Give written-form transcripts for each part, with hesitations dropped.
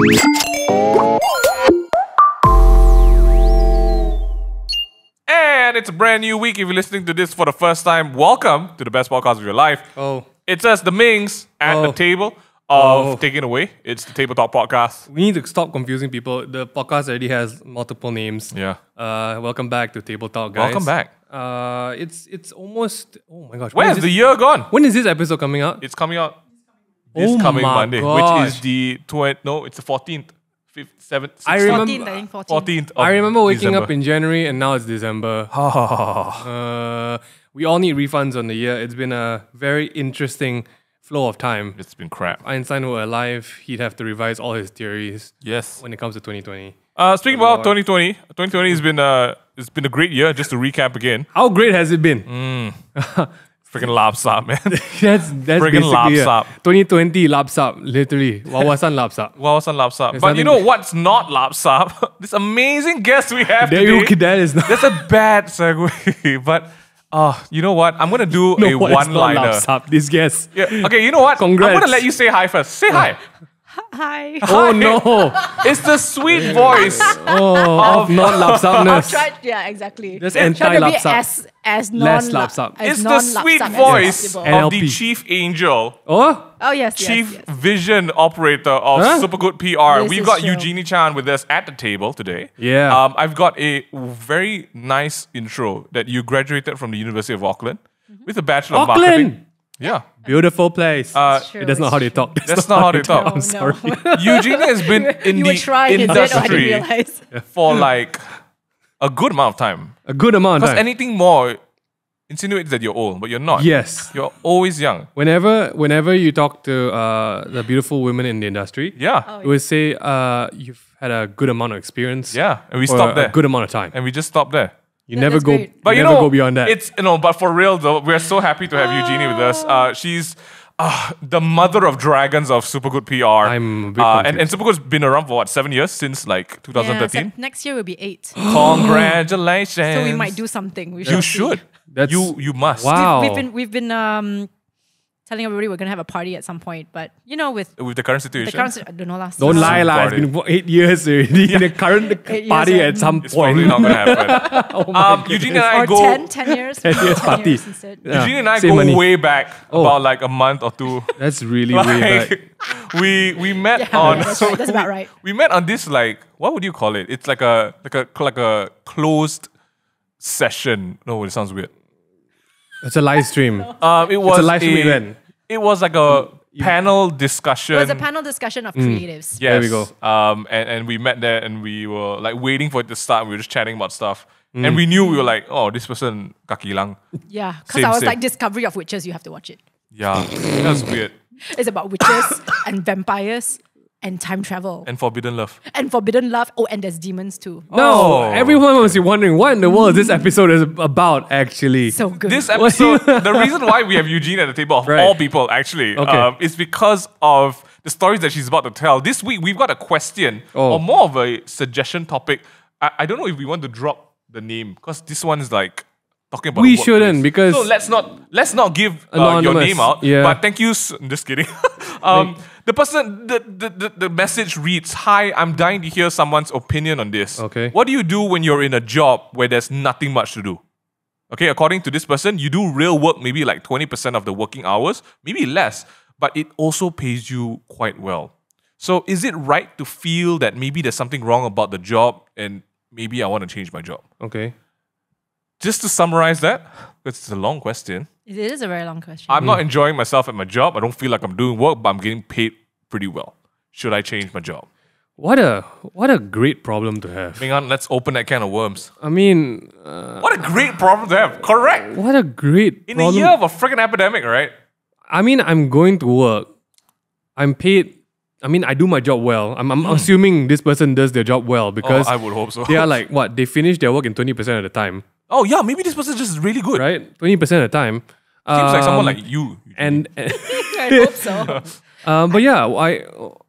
And it's a brand new week. If you're listening to this for the first time, welcome to the best podcast of your life. It's us, the Mings, at the table of Taking Away. It's the Table Talk Podcast. We need to stop confusing people. The podcast already has multiple names. Yeah. Welcome back to Table Talk, guys. Welcome back. It's almost... Oh my gosh. Where's the year gone? When is this episode coming out? It's coming out this coming Monday, which is the... it's the 14th. 5th, 7th, 16th. 14th. I remember waking up in January and now it's December. We all need refunds on the year. It's been a very interesting flow of time. It's been crap. If Einstein were alive, he'd have to revise all his theories. Yes. When it comes to 2020. Speaking about 2020, 2020 has been a great year. Just to recap again. How great has it been? Freaking lapsap, man. that's freaking lapsap. 2020 lapsap, literally. Wawasan lapsap. Wawasan lapsap. But you know what's not lapsap? This amazing guest we have today. That is not. That's a bad segue. But you know what? I'm gonna do a one-liner. Lapsap, this guest. Yeah. Okay, you know what? Congrats. I'm gonna let you say hi first. Say hi. Hi. Oh no! It's the sweet voice of non-lapsapness. Yeah, exactly. That's anti-lapsap. As less lapsap. It's the sweet voice of the chief angel. Oh yes. Chief vision operator of Super Good PR. We've got Eugenie Chan with us at the table today. Yeah. I've got a very nice intro that you graduated from the University of Auckland with a Bachelor of Marketing. Yeah. Beautiful place. That's not how they talk. That's not how they talk. I'm sorry. Eugenie has been in the industry for like a good amount of time. A good amount of time. Because anything more insinuates that you're old, but you're not. Yes. You're always young. Whenever you talk to the beautiful women in the industry, it would say you've had a good amount of experience. Yeah. And we stopped there. A good amount of time. And we just stopped there. You never go, but you never go beyond that. It's but for real though, we're so happy to have Eugenie with us. She's the mother of dragons of Super Good PR. I'm a bit confused. And Super Good's been around for what, 7 years since like 2013. Yeah, so next year will be 8. Congratulations! So we might do something. You should. You must. Wow. We've been telling everybody we're gonna have a party at some point, but you know with the current situation. I don't know last. Don't lie, It's been 8 years already. In the current party at some It's point. probably not gonna happen. Eugenie and I or go 10 years. 10 years parties. Eugenie and I go way back, about like a month or two. That's really way back. We met on. That's right. That's about right. We met on this like, what would you call it? It's like a closed session. No, it sounds weird. It's a live stream. It was a live stream event. It was like a panel discussion. It was a panel discussion of creatives. Yes. There we go. And we met there and we were like waiting for it to start. We were just chatting about stuff. And we knew we were like, oh, this person kaki lang. Yeah, because I was like, Discovery of Witches, you have to watch it. Yeah, that's weird. It's about witches and vampires and time travel. And forbidden love. And forbidden love. Oh, and there's demons too. No, everyone must be wondering what in the world this episode is about, actually. So good. This episode, the reason why we have Eugenie at the table of all people, actually, is because of the stories that she's about to tell. This week, we've got a question, or more of a suggestion topic. I don't know if we want to drop the name, because this one is like talking about we shouldn't, because so let's not give your name out. Yeah. But thank you. I'm just kidding. The person, the message reads, "Hi, I'm dying to hear someone's opinion on this. Okay. What do you do when you're in a job where there's nothing much to do?" Okay, according to this person, you do real work, maybe like 20% of the working hours, maybe less, but it also pays you quite well. So is it right to feel that maybe there's something wrong about the job and maybe I want to change my job? Okay. Just to summarize that, because it's a long question. It is a very long question. I'm not enjoying myself at my job. I don't feel like I'm doing work, but I'm getting paid pretty well. Should I change my job? What a great problem to have. Hang on, let's open that can of worms. I mean... what a great problem to have. Correct. What a great In problem. a year of a freaking epidemic, right? I mean, I'm going to work. I'm paid... I mean, I do my job well. I'm assuming this person does their job well because... I would hope so. They are like, what? They finish their work in 20% of the time. Oh yeah, maybe this person is just really good. Right? 20% of the time. Seems like someone like you. And I hope so. but yeah,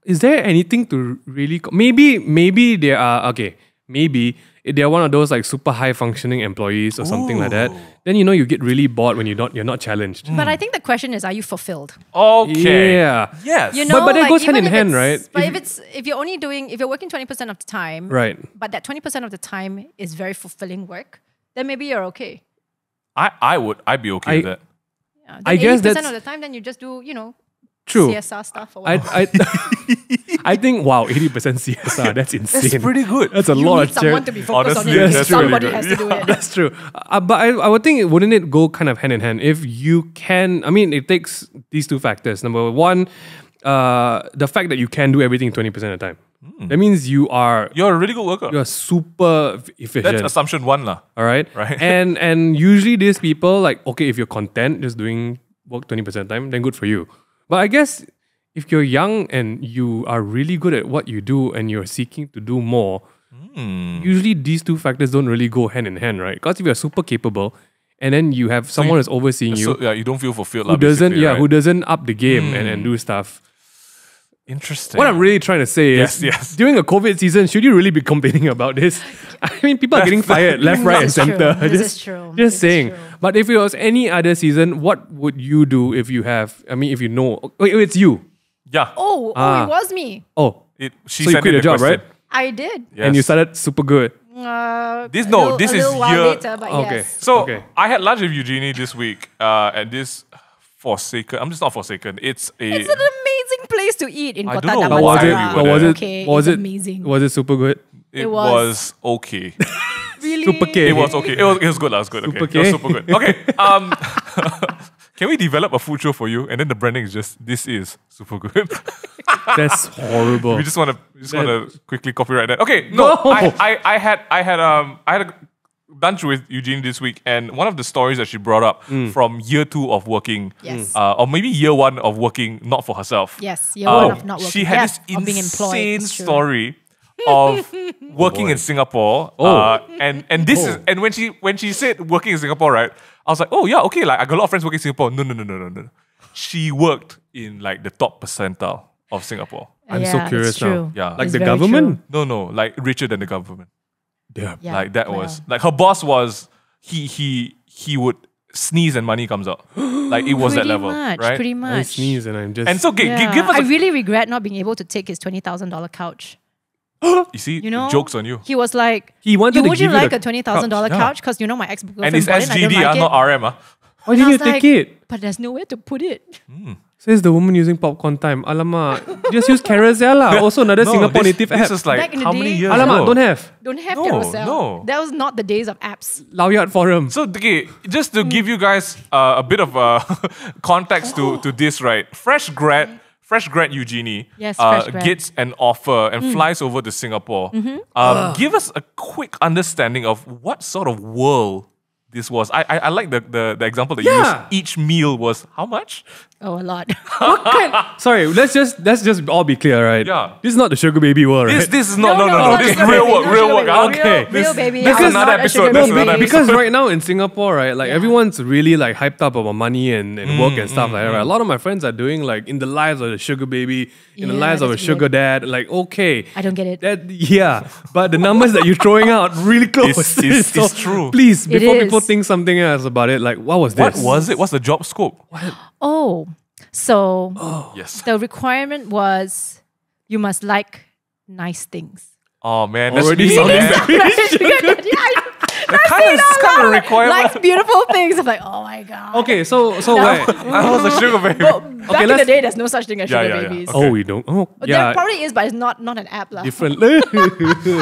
is there anything to really... Maybe there are... Okay. maybe if they're one of those like super high functioning employees or something like that, Ooh. then you get really bored when you're not challenged. But I think the question is, are you fulfilled? Okay. Yeah. Yes. You know, But that goes hand even in if hand, it's- right? But If if you're only doing, if you're working 20% of the time, Right. but that 20% of the time is very fulfilling work, then maybe you're okay. I'd be okay with that. Yeah, then I guess 80% that's- of the time, then you just do, True. CSR stuff or I, whatever. I think, wow, 80% CSR, that's insane. That's pretty good. That's a You lot need of someone charity. to be focused Honestly, on it. that's Somebody really has good. to do it. That's true. But I would think, wouldn't it go kind of hand in hand? If you can, I mean, it takes these two factors. Number one, the fact that you can do everything 20% of the time. That means you're You're a really good worker. super efficient. That's assumption one lah. all right? Right. And usually these people, like, okay, if you're content just doing work 20% of the time, then good for you. But I guess if you're young and you are really good at what you do and you're seeking to do more, usually these two factors don't really go hand in hand, right? Because if you're super capable and then you have someone who's overseeing you So yeah, you don't feel fulfilled. who doesn't right? who doesn't up the game and do stuff. Interesting. What I'm really trying to say is, Yes. during a COVID season, should you really be complaining about this? I mean, people are getting fired left, right, and This is true. center. This Just- is true. Just This is saying. true. But if it was any other season, what would you do if you have? I mean, if you know, it's you. Yeah. Oh, it was me. Oh, She so you sent quit in your job, question. right? I did. Yes. And you started super good. This A no, this a is little while year. later, but Okay. yes. So Okay. I had lunch with Eugenie this week at this Forsaken. I'm just not Forsaken. It's a. It's an amazing place to eat in I Kota don't know But was why it? we Damansara. were But was there. it? Okay, was it's it amazing. Was it super good? It was. was okay. Really? Super K. It was okay. It was good. It was good. Super Okay. It was K. super good. Okay. Can we develop a food show for you? And then the branding is just this is super good. That's horrible. We just want to quickly copyright that. Okay, no, No. I had a lunch with Eugenie this week, and one of the stories that she brought up from year 2 of working, Yes. or maybe year 1 of working not for herself. Yes, year one of not working. She had Yes, this of being employed, insane it's true. story of working in Singapore. And this is and when she said working in Singapore, right? I was like, oh yeah, okay. Like I got a lot of friends working in Singapore. No. She worked in like the top percentile of Singapore. I'm Yeah, so it's curious now. true. Yeah. Like It's the very government? No, like richer than the government. Damn. Yeah, Like that well. was like her boss was he would sneeze and money comes out. Like it was that Pretty level, much, right? pretty I much. sneeze and I'm just. And so give us I a, really regret not being able to take his $20,000 couch. you see, You know, jokes on you. He was like, He wanted to would you give you like the a $20,000 couch, couch? Because you know my ex And girlfriend it's bought it and I don't SGD, like it. not RM. Why And didn't I you was take like, it? But there's nowhere to put it. Says the woman using popcorn time. Alamak. Just use Carousel lah. Also another Singapore native app. This is like Back in the how many day- years Alamak, ago? don't have. Don't have No, Carousel. no. That was not the days of apps. Lao Yard Forum. So okay, just to give you guys a bit of context to this, right? Fresh grad Eugenie Yes, fresh grad. gets an offer and flies over to Singapore. Give us a quick understanding of what sort of world this was. I like the example that you Yeah. used. Each meal was how much? Oh, a lot. What kind? Sorry, let's just all be clear, right? Yeah. This is not the sugar baby world, right? This is no. not This is sugar real baby, work, no real sugar work. baby. Okay. Real baby. This I'm is another not a episode. sugar This is baby. another Because right now in Singapore, right, like everyone's really like hyped up about money and work and stuff like that. Right? A lot of my friends are doing like in the lives of the sugar baby, in the Yeah, lives of a that's sugar dad. Like, okay. I don't get it. Yeah, but the numbers that you're throwing out really close. It's true. Please, It before people is. think something else about it, like what was What this? was it? What's the job scope? Oh, so Yes. the requirement was you must like nice things. Oh man, that's Already me, sounding man. kind of requirement. Likes beautiful things. I'm like, oh my god. Okay, so wait. I was a sugar baby. Back in let's- the day, there's no such thing as Yeah, sugar yeah, yeah. babies. Okay. Oh, we don't. Oh, There yeah. probably is, but it's not an app lah. Different.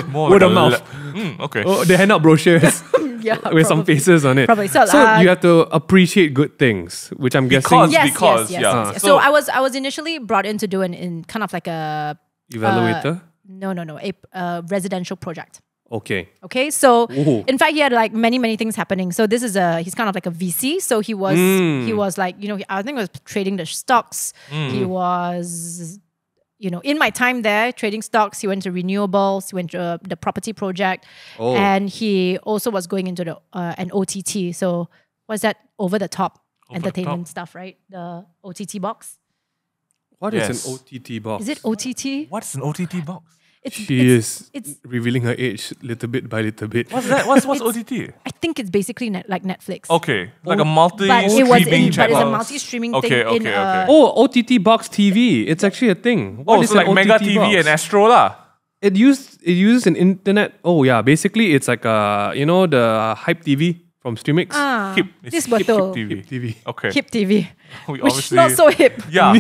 More Word like of a mouth. Okay. Oh, they hand out brochures Yeah, with some probably. faces on it. Probably. So, you have to appreciate good things, which I'm guessing Because- Yes, because, yes, yes, yeah. yes, yes. So- So I was initially brought in to do in kind of like a evaluator. no a residential project. Okay. Okay, so Ooh. in fact he had like many things happening. So this is he's kind of like a VC. So he was like, you know, I think he was trading the stocks. He was, you know, in my time there trading stocks. He went to renewables. He went to the property project, Oh. and he also was going into the an OTT. So what's that? Over the top Over the entertainment top. stuff, right? The OTT box. What is Yes. an OTT box? Is it OTT? What's an OTT box? She is revealing her age little bit by little bit. What's that? What's OTT? I think it's basically like Netflix. Okay, like a But it was multi-streaming but it's a channel. multi-streaming Okay, thing okay, in okay. Oh, OTT Box TV. It's actually a thing. What Oh, is so an like Mega OTT TV box? and Astro lah. It uses an internet. Oh yeah, basically it's like the Hype TV from Streamix. Hip. It's This hip betul. TV. TV. Okay. Hip TV. We Which obviously not so hip. Yeah.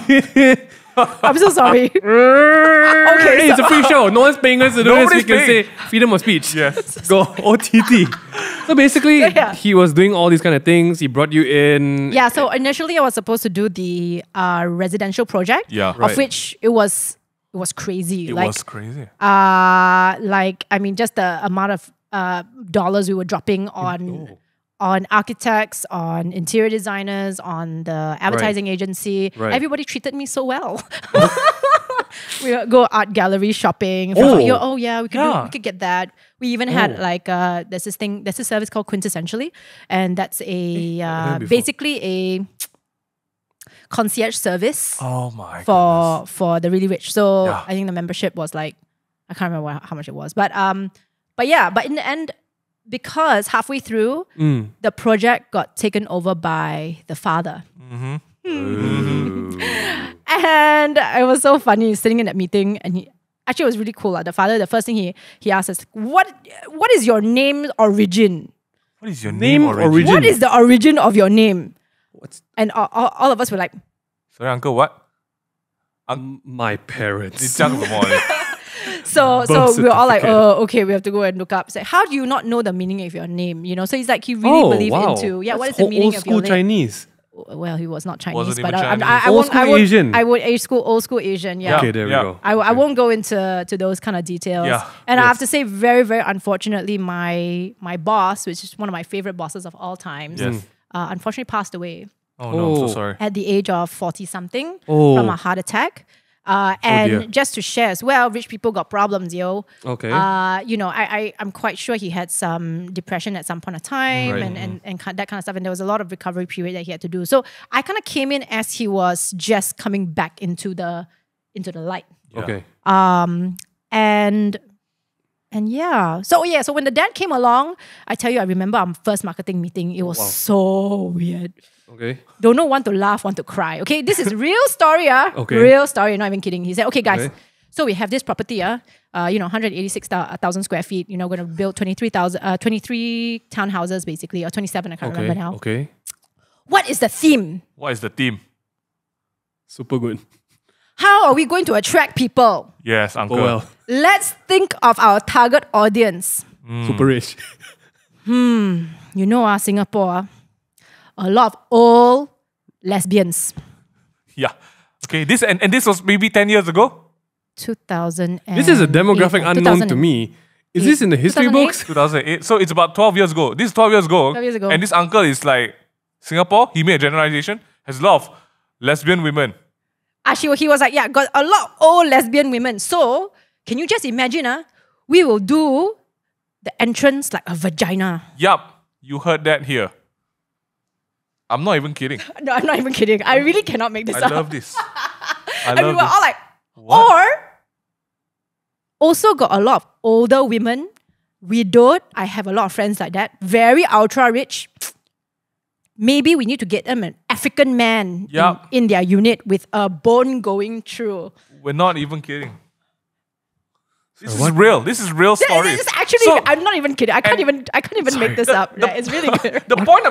I'm so sorry. Hey, it's a free show. No one's paying us to do this. We Nobody's can paying. say freedom of speech. Yes. Go OTT. So basically, Yeah. he was doing all these kind of things. He brought you in. Yeah, so initially I was supposed to do the residential project. Yeah. Of Right. which it was crazy. It like was crazy. just the amount of dollars we were dropping on architects, on interior designers, on the advertising agency. Right. Everybody treated me so well. We would go art gallery shopping. Oh. We could get that. We even had there's this service called Quintessentially, and that's heard before. basically a concierge service Oh my goodness. for the really rich. So Yeah. I think the membership was like, I can't remember how much it was, but in the end, because halfway through the project got taken over by the father. And it was so funny sitting in that meeting, and he actually it was really cool. The father, the first thing he asked us, what is your name origin? What is your Name name origin? origin. What is the origin of your name? What's And all of us were like, Sorry, uncle, what? my parents? 你这样什么嘞？ so Birth we were all like, certificate. oh, okay, we have to go and look up. It's like, how do you not know the meaning of your name? You know, so he's like, he really believed into what is the meaning old of school your name? Chinese. Well, he was not Chinese, Wasn't but even Chinese. I Old won't. school Asian. I would old school Asian. Yeah. Okay, there we go. I won't go into those kind of details. Yeah. And I have to say, very, very unfortunately, my boss, which is one of my favorite bosses of all times, Yes. unfortunately passed away Oh no, I'm so Oh. sorry. at the age of 40 something Oh. from a heart attack. dear. And just to share as well, rich people got problems, yo. Okay. I'm quite sure he had some depression at some point of time Right. and that kind of stuff. And there was a lot of recovery period that he had to do. So I kind of came in as he was just coming back into the light. Okay. And yeah. So when the dad came along, I tell you, I remember our first marketing meeting. It was so weird. Okay. Don't know, want to laugh, want to cry. Okay, this is real story, Okay. Real story, not even kidding. He said, okay, guys, Okay. so we have this property, 186,000 square feet, going to build 23 townhouses basically, or 27, I can't Okay. remember now. Okay. What is the theme? What is the theme? Super good. How are we going to attract people? Yes, Oh uncle. well. Let's think of our target audience. Super rich. Singapore, a lot of old lesbians. Yeah. Okay, this and this was maybe 10 years ago? 2000. This is a demographic unknown to me. Is this in the history 2008? books? 2008. So it's about 12 years ago. This is 12 years ago. 12 years ago. And this uncle is like, Singapore, he made a generalization, has a lot of lesbian women. He was like, yeah, got a lot of old lesbian women. So, can you just imagine, we will do the entrance like a vagina. Yup, you heard that here. I'm not even kidding. No, I'm not even kidding. I really cannot make this I up. love this. And we were all like, What? or also got a lot of older women, widowed. I have a lot of friends like that. Very ultra rich. Maybe we need to get them an African man Yup. in their unit with a bone going through. We're not even kidding. This is real. This is real story. This is actually, So- I'm not even kidding. I can't even make this up. Like, it's really good. The point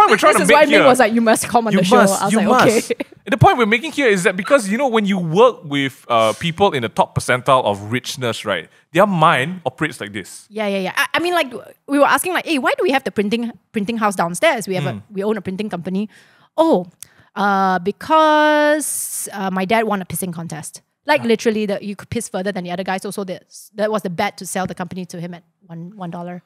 we're trying This to is why make here. Ming was like, you must come on the show. I was like, okay. The point we're making here is that because when you work with people in the top percentile of richness, right, their mind operates like this. Yeah. I mean, like, we were asking, like, hey, why do we have the printing house downstairs? We have we own a printing company. Oh, because my dad won a pissing contest. Like literally, you could piss further than the other guys. Also, that was the bet to sell the company to him at $1.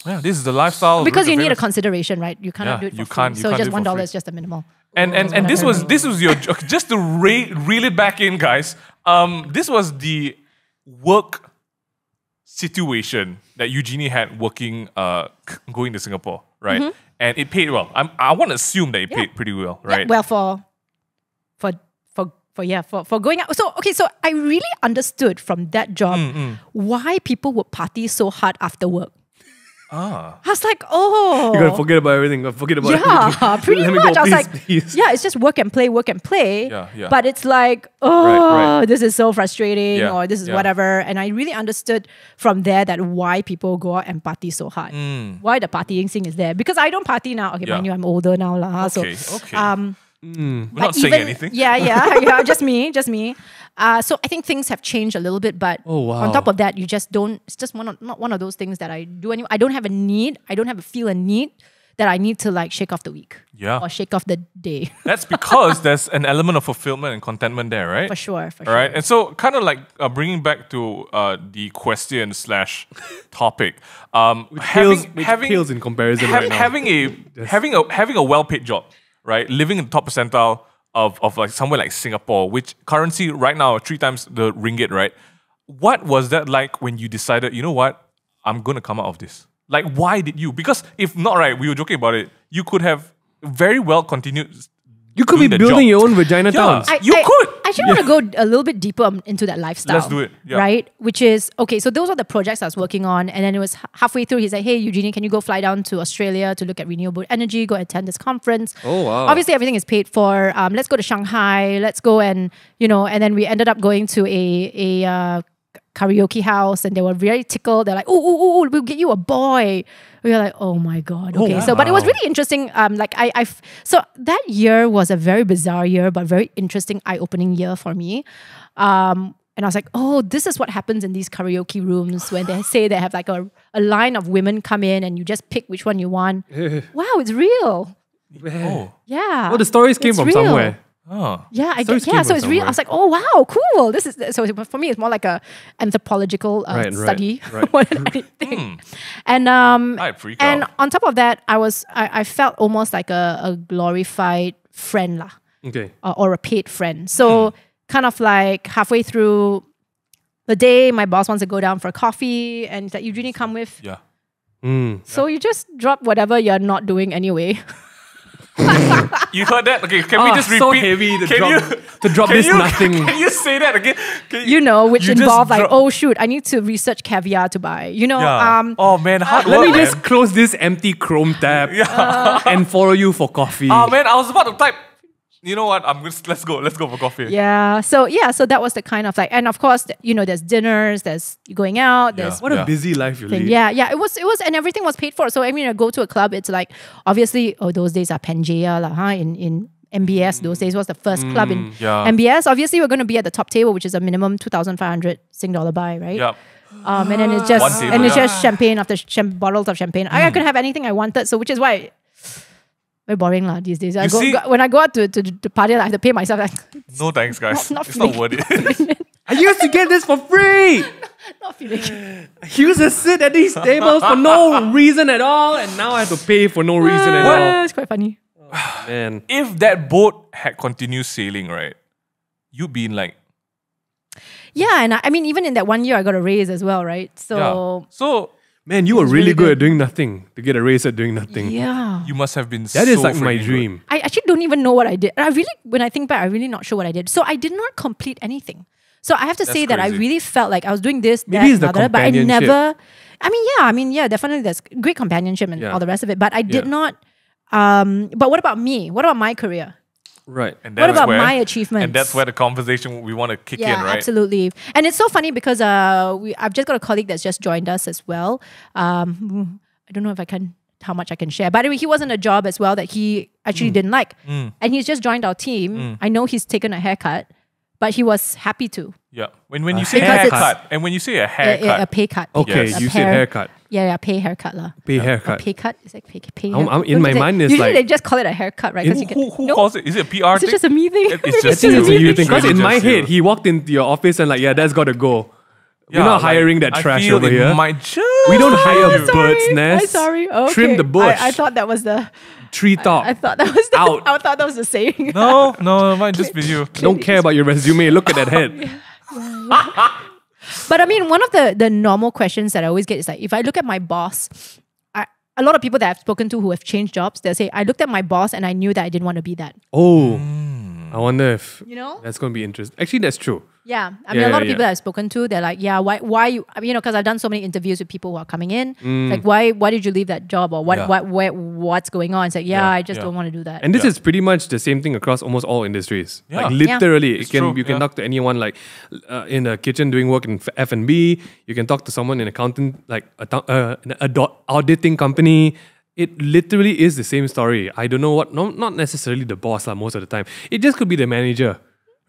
Yeah, this is the lifestyle. of Because rich you and need a famous. consideration, right? You cannot do it for you free. can't- you So can't just do it for $1 free. is just the minimal. And this was your okay, just to reel it back in, guys. This was the work situation that Eugenie had working going to Singapore, right? And it paid well. I want to assume that it paid pretty well, right? Yeah, well, for going out. So I really understood from that job why people would party so hard after work. I was like, oh, You gotta forget about everything. Forget about everything. yeah, pretty Let me much. go, I was please, like, please. yeah, it's just work and play. Yeah, yeah. But it's like, oh, Right. this is so frustrating, Yeah, or this is yeah. whatever. And I really understood from there that why people go out and party so hard. Why the partying scene is there. Because I don't party now. Okay, Yeah. mind you, I'm older now. Okay, So, okay. We're but not saying even- anything. Yeah, just me. So I think things have changed a little bit, but Oh, wow. on top of that, you just don't. It's just not one of those things that I do anymore. I don't have a need. I don't have a feel a need that I need to like shake off the week Yeah. or shake off the day. That's because there's an element of fulfillment and contentment there, right? For sure. All right, and so kind of like bringing back to the question / topic, Pales in comparison right now. having a well-paid job, right? Living in the top percentile of like somewhere like Singapore, which currency right now 3 times the ringgit, right? What was that like when you decided, you know what, I'm gonna come out of this? Like, why did you? Because if not, right, we were joking about it. You could have very well continued. You could be doing the building job. your own vagina towns. You could. I actually want to go a little bit deeper into that lifestyle. Let's do it. Yeah. Right? Which is, okay, so those are the projects I was working on. And then it was halfway through, he's like, hey, Eugenie, can you go fly down to Australia to look at renewable energy, go attend this conference? Oh, wow. Obviously, everything is paid for. Let's go to Shanghai. Let's go and then we ended up going to a karaoke house and they were very tickled. They're like, oh, we'll get you a boy. We were like, oh my God. Okay. So, but it was really interesting. So that year was a very bizarre year, but very interesting, eye-opening year for me. And I was like, oh, this is what happens in these karaoke rooms when they say they have like a line of women come in and you just pick which one you want. Wow, it's real. Oh. Yeah. Oh, the stories came It's from real. somewhere. Oh. Yeah, I Stories get, came so from it's real. I was like, oh wow, cool. This is so for me. It's more like a anthropological study right. more than anything. And I'd freak and out. on top of that, I felt almost like a glorified friend lah, Okay. or a paid friend. So kind of like halfway through the day, my boss wants to go down for coffee, and he's like, Eugenie, come with. Yeah. So you just drop whatever you're not doing anyway. You heard that? Okay, can we just repeat? So heavy to Can drop, you- to drop this nothing. Can you say that again? Which You just involve like, drop- oh shoot, I need to research caviar to buy. Yeah. Oh man, hard Let work, me just man. close this empty Chrome tab and follow you for coffee. Oh man, I was about to type. You know what? Let's go for coffee. Yeah. So that was the kind of like, and of course, there's dinners, there's going out, there's What a busy life you thing. lead. Yeah. It was, and everything was paid for. So I mean, I go to a club, it's like obviously, those days are Pangea lah, huh? In MBS, those days was the first club in yeah. MBS. Obviously, we're going to be at the top table, which is a minimum 2,500 Sing dollar buy, right? Yep. And then it's One just table, just champagne after bottles of champagne. I could have anything I wanted, so which is why. Very boring lah these days. When I go out to party, I have to pay myself. Like, No thanks, guys. Not it's not feeling- worth it. I used to get this for free. not feeling it. I used to sit at these tables for no reason at all, and now I have to pay for no reason at all. It's quite funny. Man. If that boat had continued sailing, right, you'd be in like Yeah, and I mean, even in that 1 year, I got a raise as well, right? So So Man, you were was really really good good. at doing nothing to get a raise at doing nothing. yeah. you must have been That is so like my freaking good. dream. I actually don't even know what I did. And when I think back, I'm really not sure what I did. So I did not complete anything. So I have to say that I crazy. really felt like I was doing this, Maybe it's the that, another, but I companionship. never. I mean, yeah, definitely there's great companionship and Yeah. all the rest of it. But I did Yeah. not. But what about me? What about my career? Right. And What that's about where- my achievements? And that's where the conversation we want to kick Yeah, in, right? absolutely. And it's so funny because I've just got a colleague that's just joined us as well. I don't know how much I can share. But anyway, he was in a job as well that he actually didn't like. And he's just joined our team. I know he's taken a haircut, but he was happy to. Yeah. When you say Because it's- haircut, and when you say a haircut, A pay cut. Okay, Yes. you said haircut. Yeah, pay haircut lah. Pay haircut. Pay cut is like pay. I'm in my mind it's usually like- they just call it a haircut, right? 'Cause you get, who no, calls it? Is it a PR is it thing? just a me thing? It's I just think it's a you. you thing because It's in my just you. head, he walked into your office and like, yeah, that's got to go. We're not like, hiring that I trash feel over it here. might just We don't you. hire Sorry, bird's nest. I'm sorry. Okay. Trim the bush. I thought that was the. Treetop. I thought that was the. Out. I thought that was the saying. No, it might just be you. Don't care about your resume. Look at that head. But I mean, one of the normal questions that I always get is like, if I look at my boss, a lot of people that I've spoken to who have changed jobs, they'll say, I looked at my boss and I knew that I didn't want to be that. Oh, I wonder if You know? that's going to be interesting. Actually, that's true. Yeah, I mean, a lot of people that I've spoken to, they're like, yeah, why you, I mean, because I've done so many interviews with people who are coming in, like, why did you leave that job, or what's going on? It's like, I just don't want to do that. And this is pretty much the same thing across almost all industries. Yeah. Like literally, It's you can true, talk to anyone like in a kitchen doing work in F&B. You can talk to someone in accountant, like auditing company. It literally is the same story. I don't know what, not necessarily the boss most of the time. It just could be the manager.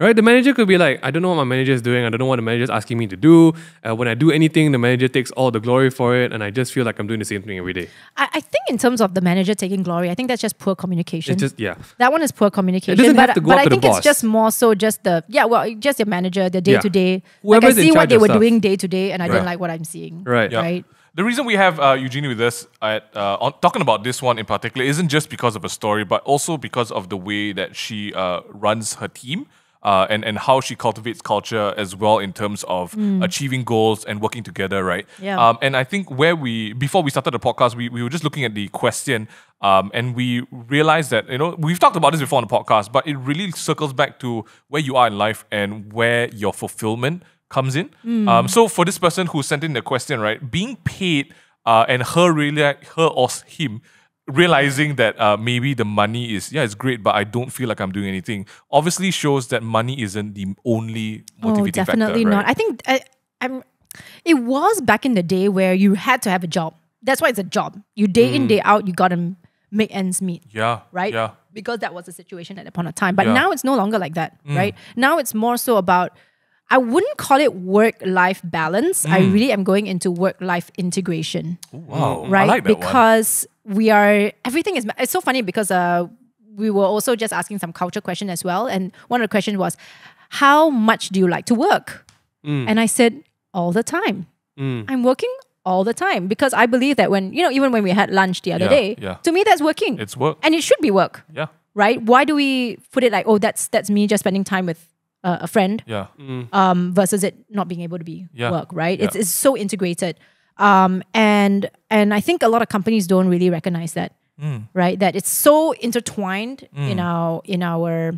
Right, the manager could be like, I don't know what my manager is doing. I don't know what the manager is asking me to do. When I do anything, the manager takes all the glory for it, and I just feel like I'm doing the same thing every day. I think in terms of the manager taking glory, I think that's just poor communication. It's just that one is poor communication. It doesn't have to go but up I to the think it's boss. just more so just just your manager, the day to day. Like I Whoever's in see what charge they of were stuff. doing day to day, and I didn't like what I'm seeing. Right. Yeah. Right. The reason we have Eugenie with us talking about this one in particular isn't just because of a story, but also because of the way that she runs her team. And how she cultivates culture as well in terms of achieving goals and working together, right? Yeah. And I think before we started the podcast, we were just looking at the question and we realized that, we've talked about this before on the podcast, but it really circles back to where you are in life and where your fulfillment comes in. So for this person who sent in the question, right, being paid and her or him realizing that maybe the money is, it's great, but I don't feel like I'm doing anything, obviously shows that money isn't the only motivating factor. Definitely right? not. I think it was back in the day where you had to have a job. That's why it's a job. You day in, day out, you got to make ends meet. Yeah. Right? Yeah. Because that was the situation at that point of time. But Yeah. now it's no longer like that, right? Now it's more so about, I wouldn't call it work-life balance. I really am going into work-life integration. Wow. Right? I like that one. Because it's so funny because we were also just asking some culture question as well. And one of the questions was, how much do you like to work? And I said, all the time. I'm working all the time because I believe that even when we had lunch the other day, to me that's working. It's work. And it should be work. Yeah. Right? Why do we put it like, oh, that's me just spending time with a friend Yeah. versus it not being able to be work, right? Yeah. It's so integrated. And I think a lot of companies don't really recognize that, right? That it's so intertwined in our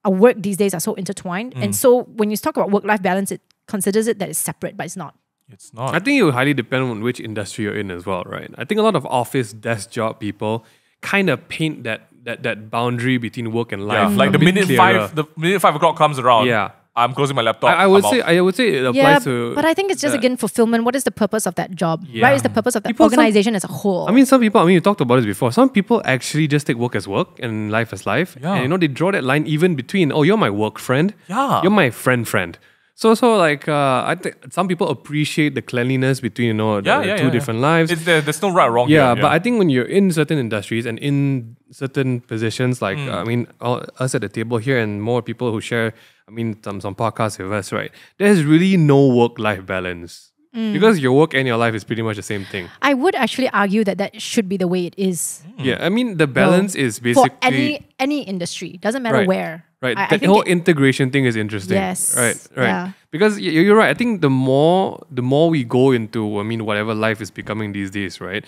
work these days are so intertwined. And so when you talk about work-life balance, it considers it that it's separate, but it's not. It's not. I think it will highly depend on which industry you're in as well, right? I think a lot of office desk job people kind of paint that boundary between work and life. like a the bit minute clearer. 5 o'clock comes around, Yeah. I'm closing my laptop. I would I'm out. say it applies to. But I think it's just, again, fulfillment. What is the purpose of that job? Yeah. Right? It's the purpose of that People- organization as a whole. I mean, some people. You talked about this before. Some people actually just take work as work and life as life. Yeah. And they draw that line even between. Oh, you're my work friend. Yeah. You're my friend. So like I think some people appreciate the cleanliness between the two different lives. There's no right or wrong Yeah, here. but I think when you're in certain industries and in certain positions, like us at the table here and more people who share, some podcasts with us, right? There's really no work-life balance because your work and your life is pretty much the same thing. I would actually argue that should be the way it is Yeah, the balance is for basically any industry. Doesn't matter Right. where. right. I That think whole it- integration thing is interesting. Yes. Right. Yeah. Because you're right. I think the more we go into, whatever life is becoming these days, right?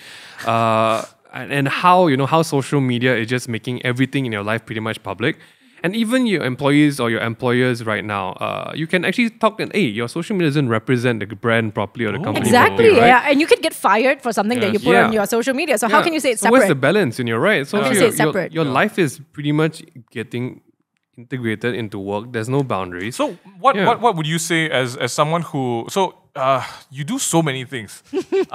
And how social media is just making everything in your life pretty much public. And even your employees or your employers right now, you can actually talk and, hey, your social media doesn't represent the brand properly or the company Exactly. properly, right? Yeah. And you could get fired for something that you put Yeah. on your social media. So how can you say it's so where's the separate? balance? And you're right. So How can you your, say it's separate? your life is pretty much getting integrated into work. There's no boundaries. So what would you say as someone who you do so many things? We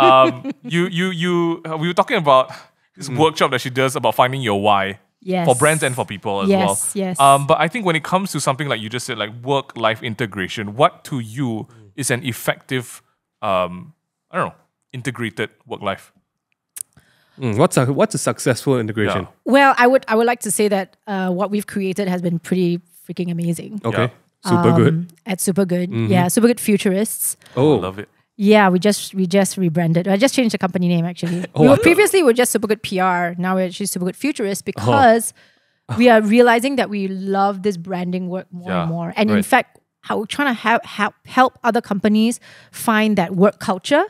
were talking about this workshop that she does about finding your why. Yes. For brands and for people as well. Yes. But I think when it comes to something like you just said, like work-life integration, what to you is an effective, integrated work life? What's a successful integration? Yeah. Well, I would like to say that what we've created has been pretty freaking amazing. Okay. Super good. At Super Good. Yeah, Super Good Futurists. I love it. Yeah, we just rebranded. I just changed the company name actually. Previously we were just Super Good PR. Now we're actually Super Good Futurists because we are realizing that we love this branding work more and more. And in fact, how we're trying to help other companies find that work culture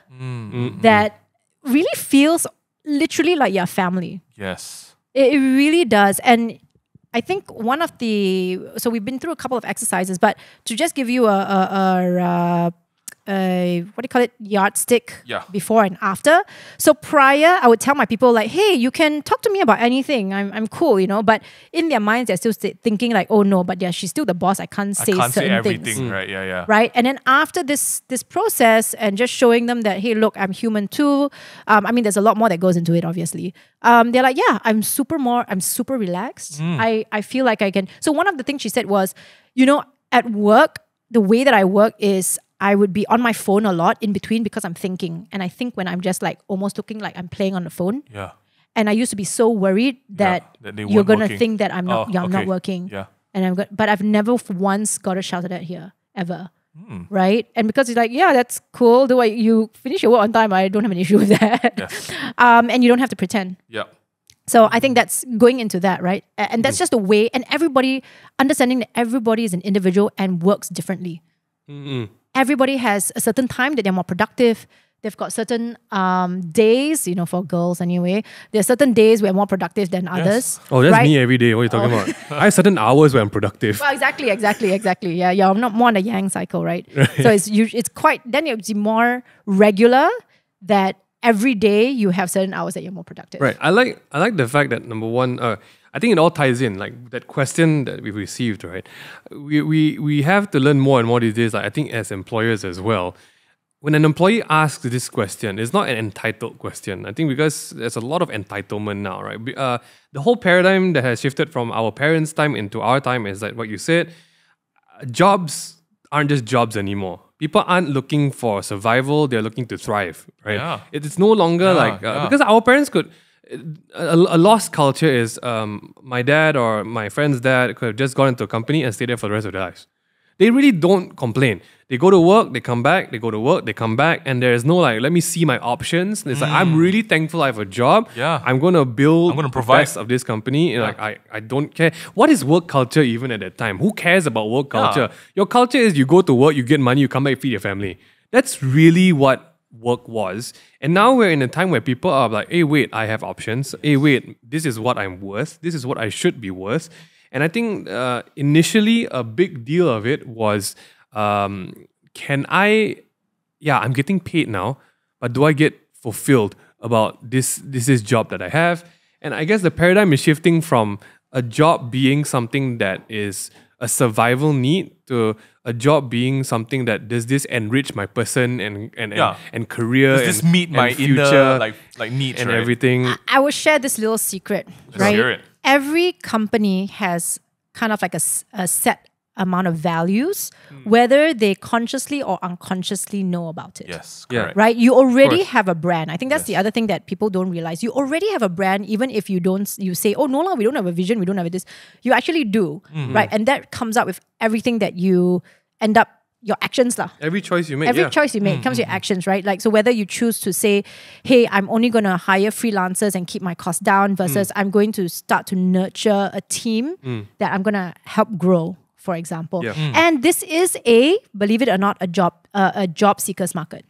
that really feels literally like your family. Yes. It really does. And I think one of the, so we've been through a couple of exercises, but to just give you what do you call it, yardstick Yeah. before and after. So prior, I would tell my people like, hey, you can talk to me about anything. I'm cool, you know. But in their minds, they're still thinking like, oh no, but yeah, she's still the boss. I can't say certain everything, things. right? Yeah, yeah. Right. And then after this process and just showing them that, hey, look, I'm human too. I mean, there's a lot more that goes into it, obviously. They're like, yeah, I'm super relaxed. I feel like I can. So one of the things she said was, you know, at work, the way that I work is I would be on my phone a lot in between because I'm thinking. And I think when I'm just like almost looking like I'm playing on the phone. Yeah. And I used to be so worried that, that they you're weren't going to working. think that I'm not okay. working. Yeah. And but I've never once got a shouted at here, ever. Right? And because it's like, yeah, that's cool. You finish your work on time, I don't have an issue with that. Yes. And you don't have to pretend. Yeah. So I think that's going into that, right? And that's just a way, and everybody, understanding that everybody is an individual and works differently. Everybody has a certain time that they're more productive. They've got certain days, you know, for girls anyway. There are certain days where more productive than others. Oh, that's right? me every day. What are you talking about? I have certain hours where I'm productive. Well, exactly. Yeah, I'm not more on the yang cycle, right? So it's quite, then it's more regular that every day you have certain hours that you're more productive. Right. I like the fact that number one, I think it all ties in. Like that question that we've received, right? We have to learn more and more these days. Like, I think as employers as well. When an employee asks this question, it's not an entitled question. I think because there's a lot of entitlement now, right? The whole paradigm that has shifted from our parents' time into our time is like what you said. Jobs aren't just jobs anymore. People aren't looking for survival; they're looking to thrive, right? Yeah. It's no longer because our parents could. A lost culture is my dad or my friend's dad could have just gone into a company and stayed there for the rest of their lives. They really don't complain. They go to work, they come back, they go to work, they come back, and there's no like, let me see my options. It's like, I'm really thankful I have a job. Yeah. I'm going to build the provide. best of this company. And like, I don't care. What is work culture even at that time? Who cares about work culture? Your culture is you go to work, you get money, you come back, you feed your family. That's really what work was. And now we're in a time where people are like, hey, wait, I have options. Hey, wait, this is what I'm worth. This is what I should be worth. And I think initially a big deal of it was, I'm getting paid now, but do I get fulfilled about this job that I have? And I guess the paradigm is shifting from a job being something that is a survival need to a job being something that does this enrich my person and career. Does this meet my future inner like needs and right? everything? I will share this little secret, right? hear it. Every company has kind of like a set amount of values, whether they consciously or unconsciously know about it. Yes, Yeah. correct. Right? You already course. have a brand. I think that's the other thing that people don't realize. You already have a brand, even if you say, oh, no, we don't have a vision, we don't have this. You actually do, right? And that comes out with everything that you end up, your actions lah. Every choice you make. Every choice you make comes with your actions, right? Like, so whether you choose to say, hey, I'm only going to hire freelancers and keep my costs down versus I'm going to start to nurture a team that I'm going to help grow, for example. Yeah. And this is believe it or not, a job seekers market.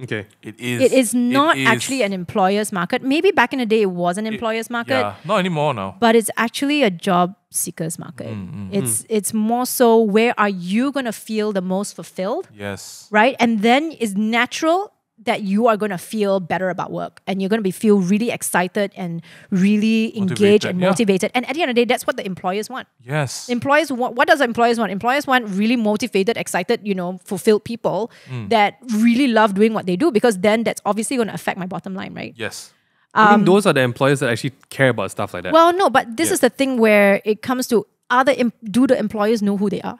Okay. It is. It is not actually an employer's market. Maybe back in the day it was an employer's market. Yeah, not anymore now. But it's actually a job seekers market. It's more so, where are you going to feel the most fulfilled? Yes. Right? And then it's natural that you are going to feel better about work and you're going to feel really excited and really engaged and motivated. And at the end of the day, that's what the employers want. Yes. Employers want, what does employers want? Employers want really motivated, excited, fulfilled people that really love doing what they do, because then that's obviously going to affect my bottom line, right? Yes. I mean, those are the employers that actually care about stuff like that. Well, no, but this is the thing where it comes to, do the employers know who they are?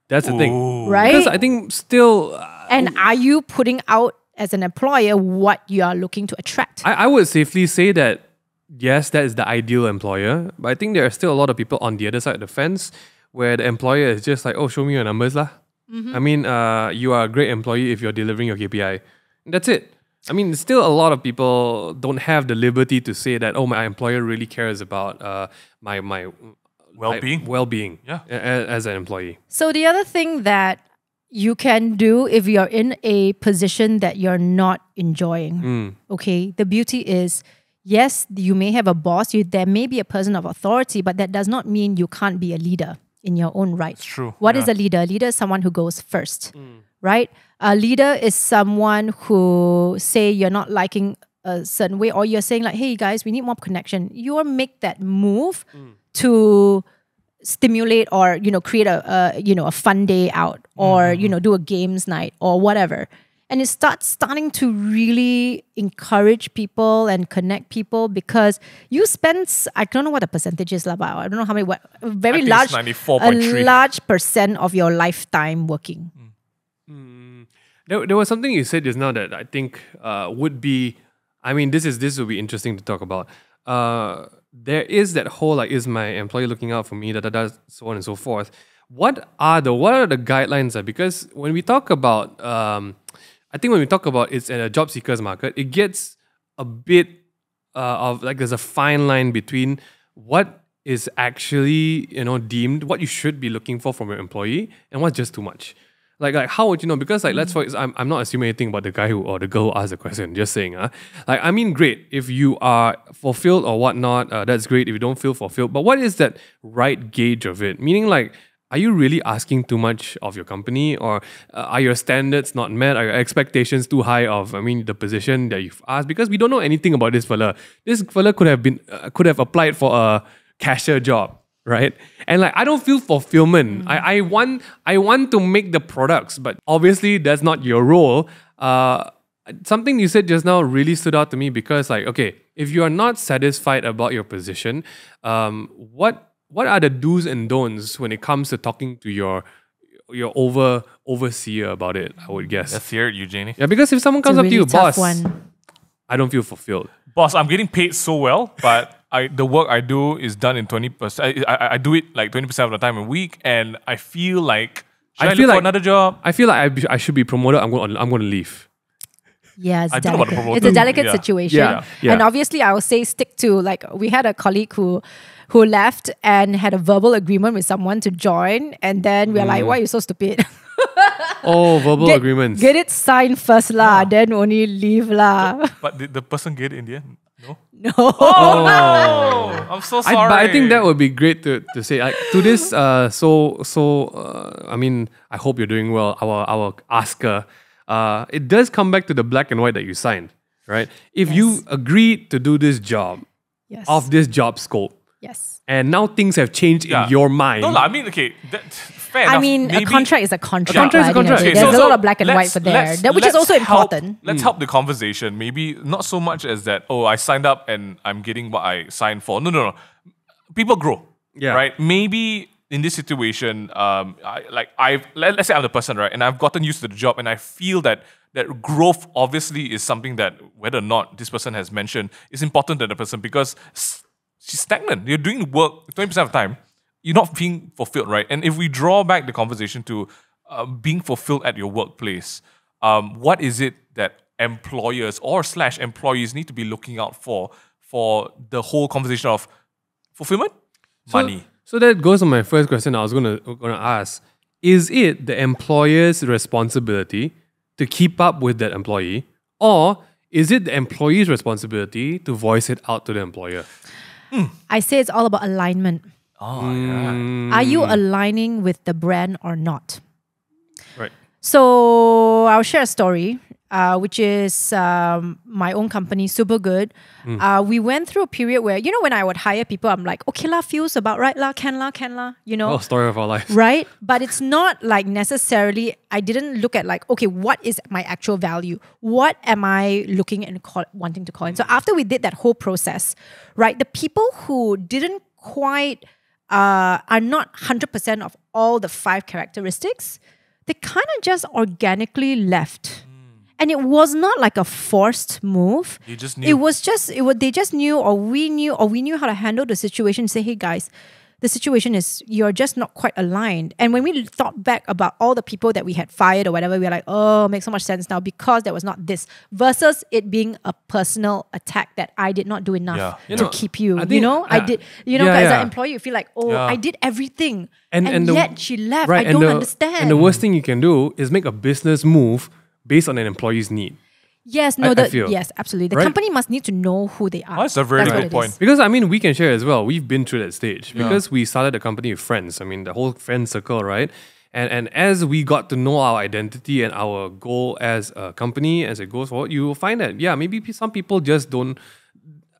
That's the thing. Right? Because I think still... and are you putting out, as an employer, what you are looking to attract? I would safely say that, yes, that is the ideal employer. But I think there are still a lot of people on the other side of the fence where the employer is just like, oh, show me your numbers lah. I mean, you are a great employee if you're delivering your KPI. That's it. I mean, still a lot of people don't have the liberty to say that, oh, my employer really cares about my well-being as an employee. So the other thing that you can do if you're in a position that you're not enjoying, okay, the beauty is yes, you may have a boss, there may be a person of authority, but that does not mean you can't be a leader in your own right. It's true. What is a leader? A leader is someone who goes first, right? A leader is someone who say you're not liking a certain way, or you're saying like, hey guys, we need more connection. You will make that move to stimulate or, create a fun day out, or, do a games night or whatever. And it starting to really encourage people and connect people, because you spend, I don't know what the percentage is about. I don't know how many, very large, a 94.3. large percent of your lifetime working. There was something you said just now that I think would be, I mean, this would be interesting to talk about. There is that whole like, is my employer looking out for me, so on and so forth. What are the guidelines? Because when we talk about, I think when we talk about it's in a job seekers market, it gets a bit of like there's a fine line between what is actually deemed what you should be looking for from your employee and what's just too much. Like how would you know? Because like let's for I'm not assuming anything about the guy or the girl who asked the question. Just saying, like I mean, great if you are fulfilled or whatnot. That's great if you don't feel fulfilled. But what is that right gauge of it? Meaning like, are you really asking too much of your company, or are your standards not met? Are your expectations too high of the position that you've asked? Because we don't know anything about this fella. This fella could have applied for a cashier job. Right? And like I don't feel fulfillment. I want to make the products, but obviously that's not your role. Something you said just now really stood out to me, because like, okay, if you are not satisfied about your position, what are the do's and don'ts when it comes to talking to your overseer about it, I would guess. Let's hear it, Eugenie. Yeah, because if someone comes up to you, boss, one. I don't feel fulfilled. Boss, I'm getting paid so well, but the work I do is done in 20%. I do it like 20% of the time a week, and I feel like should I look for another job? I feel like I should be promoted. I'm going to leave. Yeah, it's I don't know about the delicate. It's a delicate situation. Yeah. And obviously, I would say stick to, like, we had a colleague who left and had a verbal agreement with someone to join, and then we're like, why are you so stupid? Oh, verbal agreements. Get it signed first lah, then only leave lah. But did the person get it in the end? No? No. Oh, no! I'm so sorry. But I think that would be great to say. Like, to this, I hope you're doing well, our asker. It does come back to the black and white that you signed, right? If you agreed to do this job of this job scope, and now things have changed in your mind. No, I mean, okay, fair enough. I mean, a contract is a contract. A contract is a contract. Okay, there's a lot of black and white for there, which is also important. Let's help the conversation. Maybe not so much as that, I signed up and I'm getting what I signed for. No. People grow, right? Maybe in this situation, let's say I'm the person, right? And I've gotten used to the job, and I feel that growth obviously is something that, whether or not this person has mentioned, is important to the person, because she's stagnant. You're doing work 20% of the time. You're not being fulfilled, right? And if we draw back the conversation to being fulfilled at your workplace, what is it that employers or / employees need to be looking out for the whole conversation of fulfillment? Money. So that goes to my first question I was gonna ask. Is it the employer's responsibility to keep up with that employee, or is it the employee's responsibility to voice it out to the employer? I say it's all about alignment. Oh, yeah. Are you aligning with the brand or not? Right. So I'll share a story, which is my own company, Super Good. We went through a period where, when I would hire people, I'm like, okay lah, feels about right lah, can lah, Oh, story of our life. Right? But it's not like necessarily, I didn't look at like, okay, what is my actual value? What am I looking and wanting to call in? So after we did that whole process, right, the people who didn't quite, are not 100% of all the 5 characteristics, they kind of just organically left. And it was not like a forced move. You just knew. It was just, they just knew, or we knew how to handle the situation. Say, hey guys, the situation is, you're just not quite aligned. And when we thought back about all the people that we had fired or whatever, we were like, oh, it makes so much sense now, because there was not this, versus it being a personal attack that I did not do enough to keep you. I did, as an employee, you feel like, I did everything. And yet she left. I don't understand. And the worst thing you can do is make a business move based on an employee's need. Yes, no, I feel. yes, absolutely. The Right? company must need to know who they are. That's a very what good it point. is. Because I mean, we can share as well. We've been through that stage because we started the company with friends. I mean, the whole friend circle, right? And as we got to know our identity and our goal as a company, as it goes forward, you will find that maybe some people just don't.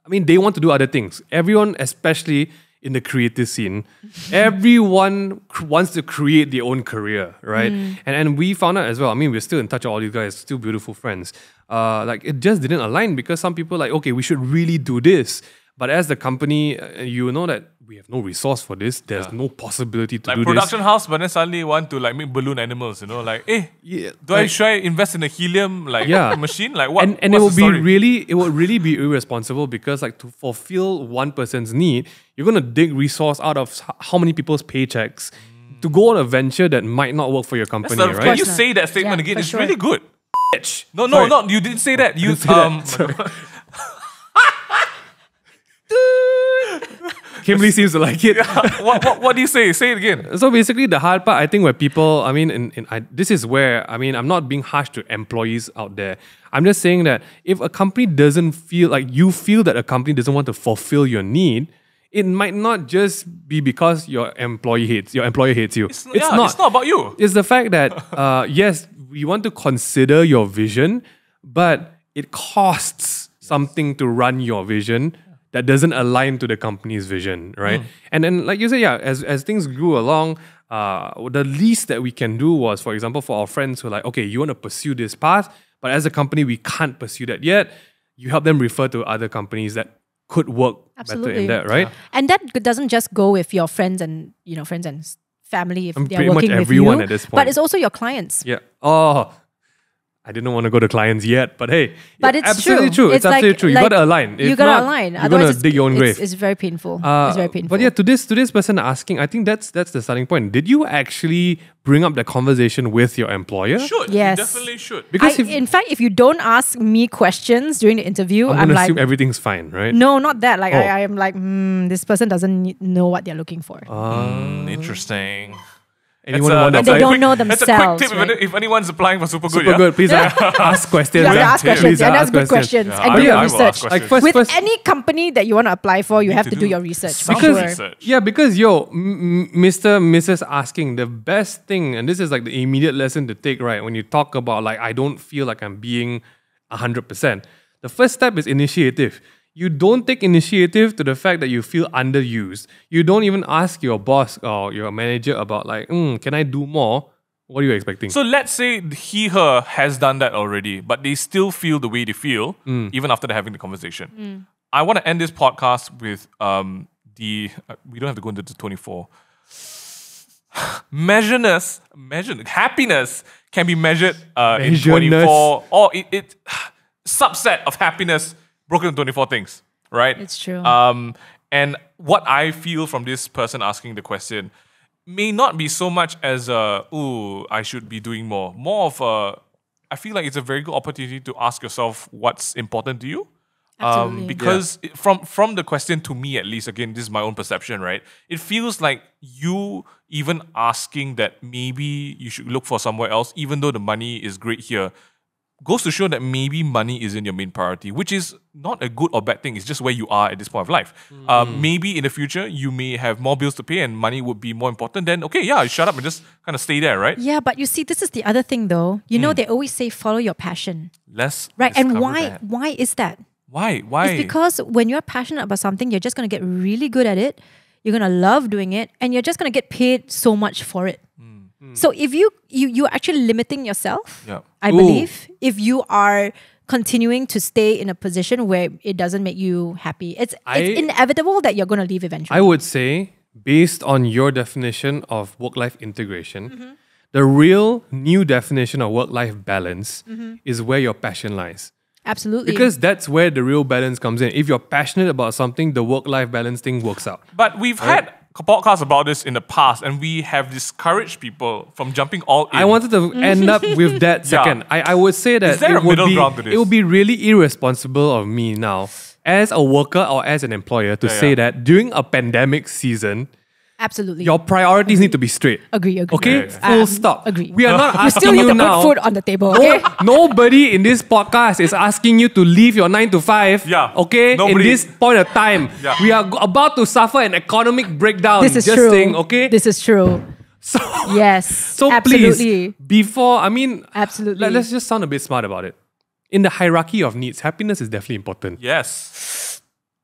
I mean, they want to do other things. Everyone, especially in the creative scene, everyone wants to create their own career, right? And we found out as well. I mean, we're still in touch with all these guys, still beautiful friends. Like it just didn't align because some people like, okay, we should really do this. But as the company, you know that we have no resource for this. There's no possibility to Like do production house, but then suddenly want to like make balloon animals, you know, like, hey, this. should I invest in a helium like machine? Like what? And it what's will the be story? it will really be irresponsible because like to fulfill one person's need, you're gonna dig resource out of how many people's paychecks to go on a venture that might not work for your company, Can right? you say that statement Yeah, again? for It's sure. really good. No, Sorry. no, you didn't say that. You Sorry. Kimberly seems to like it. what do you say? Say it again. So basically, the hard part, I think, where people, I mean, this is where, I mean, I'm not being harsh to employees out there. I'm just saying that if a company doesn't feel like you feel that a company doesn't want to fulfill your need, it might not just be because your employer hates you. It's not about you. It's the fact that, yes, we want to consider your vision, but it costs something to run your vision that doesn't align to the company's vision, right? And then, like you say, as things grew along, the least that we can do was, for example, for our friends who are like, okay, you want to pursue this path, but as a company, we can't pursue that yet. You help them refer to other companies that could work better in that, right? And that doesn't just go with your friends and family if And they're pretty much working with everyone you, at this point. but it's also your clients. Yeah. Oh, I didn't want to go to clients yet, but hey, But it's absolutely true. true. It's absolutely true. You got to align. You If got not, to align. You're Otherwise, gonna dig your own grave. It's very painful. It's very painful. But yeah, to this person asking, I think that's the starting point. Did you actually bring up the conversation with your employer? Should. Yes. You definitely should. Because in fact, if you don't ask me questions during the interview, I'm I'm gonna like, assume everything's fine, right? no, not that. Like Oh. I am like, this person doesn't know what they're looking for. Interesting. Anyone That's a- want to And they apply? don't know That's a themselves. quick tip right? if anyone's applying for Super Good. Super good. Please ask questions. You have to yeah. ask questions. Please And ask good questions. questions. Yeah, And I do will- your I will ask research. questions. Like first, With any company that you want to apply for, you have to do your research. For some sure. research. yeah, because Mr. Mrs. asking, the best thing, and this is like the immediate lesson to take, right? When you talk about like, I don't feel like I'm being 100%. The first step is initiative. You don't take initiative to the fact that you feel underused. You don't even ask your boss or your manager about like, can I do more? What are you expecting? So let's say her has done that already, but they still feel the way they feel, even after they're having the conversation. I want to end this podcast with we don't have to go into the 24. Happiness can be measured in Measureness. 24, or it subset of happiness broken into 24 things, right? It's true. And what I feel from this person asking the question may not be so much as I should be doing more. More of I feel like it's a very good opportunity to ask yourself what's important to you. Absolutely. Because from the question, to me at least, again, this is my own perception, right? It feels like you even asking that maybe you should look for somewhere else, even though the money is great here, goes to show that maybe money isn't your main priority, which is not a good or bad thing. It's just where you are at this point of life. Maybe in the future, you may have more bills to pay and money would be more important. Then, okay, shut up and just kind of stay there, right? Yeah, but you see, this is the other thing though. You know, they always say follow your passion. Let's Right. And discover why that. why is that? Why? It's because when you're passionate about something, you're just gonna get really good at it. You're gonna love doing it, and you're just gonna get paid so much for it. So if you're actually limiting yourself, Yeah. I believe, if you are continuing to stay in a position where it doesn't make you happy, it's inevitable that you're gonna leave eventually. I would say, based on your definition of work-life integration, the real new definition of work-life balance is where your passion lies. Absolutely. Because that's where the real balance comes in. If you're passionate about something, the work-life balance thing works out. But we've had podcasts about this in the past, and we have discouraged people from jumping all in. I wanted to end up with that second. I would say that Is there a middle ground to this? it would be really irresponsible of me now, as a worker or as an employer, to say that during a pandemic season, Absolutely. Your priorities need to be straight. Agree. Okay? Full stop. Agree. We are not You still asking need you to now. put food on the table, okay? Nobody in this podcast is asking you to leave your 9 to 5. Yeah. Okay? In Nobody- this point of time. Yeah. We are about to suffer an economic breakdown. This is just true. saying, okay? This is true. So, Yes. so absolutely. please, before, I mean, Absolutely. let's just sound a bit smart about it. In the hierarchy of needs, happiness is definitely important. Yes.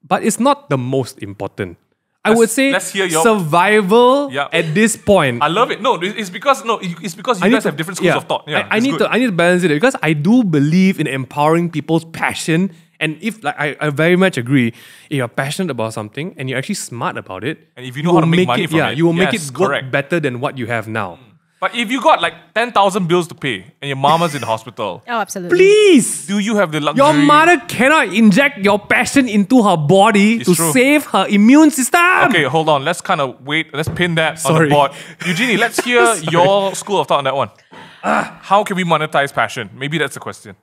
But it's not the most important. I would say let's hear your- survival Yeah. at this point. I love it. No, it's because you I need guys to- have different schools yeah. of thought. Yeah, I it's need good. to balance it because I do believe in empowering people's passion. And if like I very much agree, if you're passionate about something and you're actually smart about it, And if you know how to will make money it, from yeah, it, you will make yes, it work correct. better than what you have now. But if you got like 10,000 bills to pay and your mama's in the hospital, Oh, absolutely. Please, do you have the luxury? your mother cannot inject your passion into her body It's to true. save her immune system. Okay, hold on. Let's kind of wait. Let's pin that on Sorry. the board. Eugenie, let's hear your school of thought on that one. How can we monetize passion? Maybe that's the question.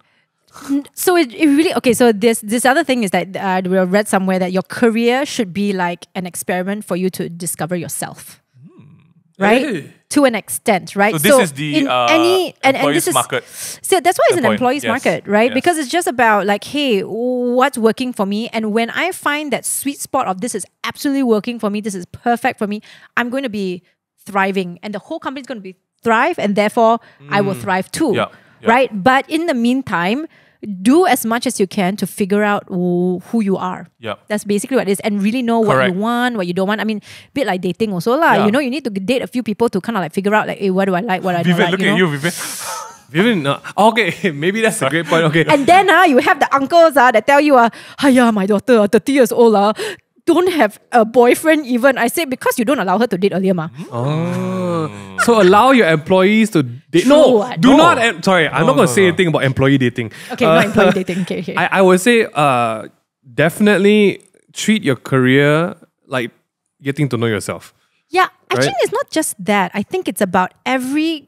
So it really okay. So this other thing is that we read somewhere that your career should be like an experiment for you to discover yourself, right? Hey. To an extent, right? So this is the in any and employees this is market. So that's why it's an Point. employees Yes. market, right? Yes. Because it's just about like, hey, what's working for me? And when I find that sweet spot of this is absolutely working for me, this is perfect for me, I'm going to be thriving, and the whole company is going to be thrive, and therefore I will thrive too, Yeah. Yeah. right? But in the meantime, do as much as you can to figure out who you are. Yeah. That's basically what it is, and really know what Correct. you want, what you don't want. I mean, bit like dating also lah. Yeah. You know, you need to date a few people to kind of like figure out like, hey, what do I like, what I don't Vivian, like. look you at know? you, Vivian. Vivian, okay, maybe that's a great point. Okay, And then you have the uncles that tell you, hiya, my daughter, 30 years old, don't have a boyfriend even. I say, because you don't allow her to date earlier, ma. so allow your employees to date. True No, what? do No. not. Sorry, I'm not going to say anything about employee dating. Okay, not employee dating. Okay, okay. I would say definitely treat your career like getting to know yourself. Yeah, actually, Right? it's not just that. I think it's about every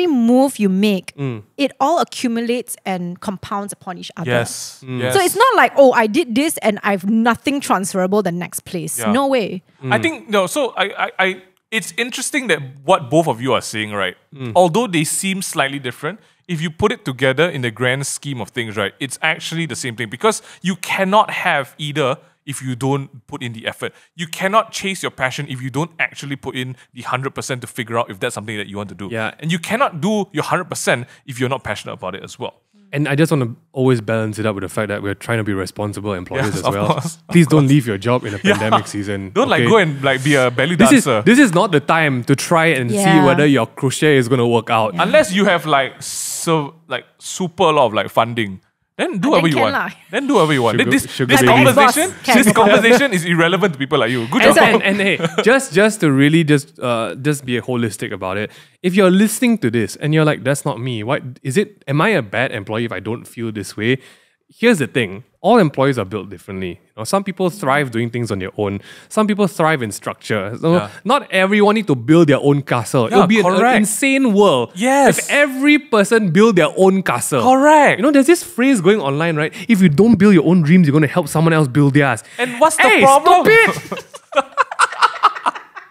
move you make, it all accumulates and compounds upon each other. Yes. Yes. So it's not like, oh, I did this and I've nothing transferable the next place. Yeah. No way. I think no. So I it's interesting that what both of you are saying, right? Although they seem slightly different, if you put it together in the grand scheme of things, right, it's actually the same thing, because you cannot have either if you don't put in the effort. You cannot chase your passion if you don't actually put in the 100% to figure out if that's something that you want to do. Yeah. And you cannot do your 100% if you're not passionate about it as well. And I just want to always balance it up with the fact that we're trying to be responsible employers Yes, as of well. course. Please don't leave your job in a pandemic season. Don't like okay? go and like be a belly This dancer. is not the time to try and see Yeah. whether your crochet is going to work out. Unless you have like super lot of like funding. Then do whatever you can want. lah. Then do whatever you want. Sugar- This sugar this baby. conversation, Boss, can. this conversation is irrelevant to people like you. Good job. And hey, just to really just be holistic about it. If you're listening to this and you're like, that's not me, what is it? Am I a bad employee if I don't feel this way? Here's the thing. All employees are built differently. You know, some people thrive doing things on their own. Some people thrive in structure. So Yeah. not everyone need to build their own castle. It Yeah, would be an correct. insane world Yes. if every person build their own castle. Correct. You know, there's this phrase going online, right? If you don't build your own dreams, you're going to help someone else build theirs. And what's the Hey, problem? stop it!